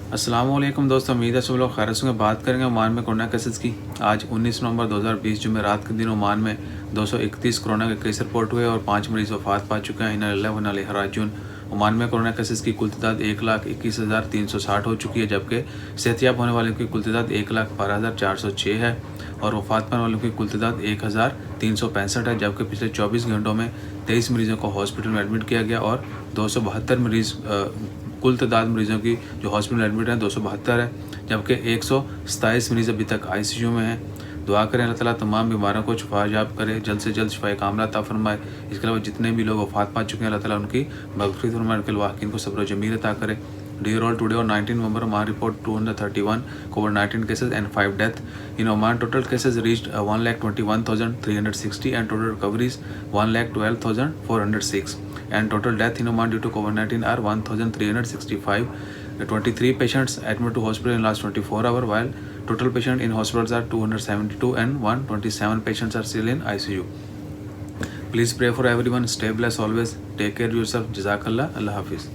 अस्सलामुअलैकुम दोस्तों, उम्मीद है सब लोग खैरियत से होंगे। बात करेंगे ओमान में कोरोना केसेस की। आज 19 नवंबर 2020 जुमेरात के दिन ओमान में 231 कोरोना के केस रिपोर्ट हुए और 5 मरीज वफात पा चुके हैं। इन्ना लिल्लाहि व इन्ना इलैहि राजिऊन। ओमान में कोरोना केसेस की कुल तादाद 1,21,360 हो चुकी है, जबकि सेहतियाब होने वालों की कुल तादाद 1,12,406 है और वफात पाने वालों की कुल तादाद 1,365 है। जबकि पिछले 24 घंटों में 23 मरीजों को हॉस्पिटल में एडमिट किया गया और 272 मरीज कुल तादाद मरीजों की जो हॉस्पिटल एडमिट हैं 272 है, जबकि 127 मरीज़ अभी तक ICU में हैं। दुआ करें अल्लाह ताला तमाम बीमारों को शिफायाब करे, जल्द से जल्द शिफाए कामला अता फरमाए। इसके अलावा जितने भी लोग वफात पा चुके हैं अल्लाह ताला उनकी मग़फ़िरत फरमाए, उनके वाक़ईन को सब्र जमील अता करे। Dear all, today on 19 November, Oman report 231 COVID-19 cases and 5 deaths. In Oman, total cases reached 1,21,360 and total recoveries 1,12,406. And total death in Oman due to COVID-19 are 1,365. 23 patients admitted to hospital in last 24 hours, while total patients in hospitals are 272 and 127 patients are still in ICU. Please pray for everyone. Stay blessed always. Take care of yourself. Jazakallah. Allah Hafiz.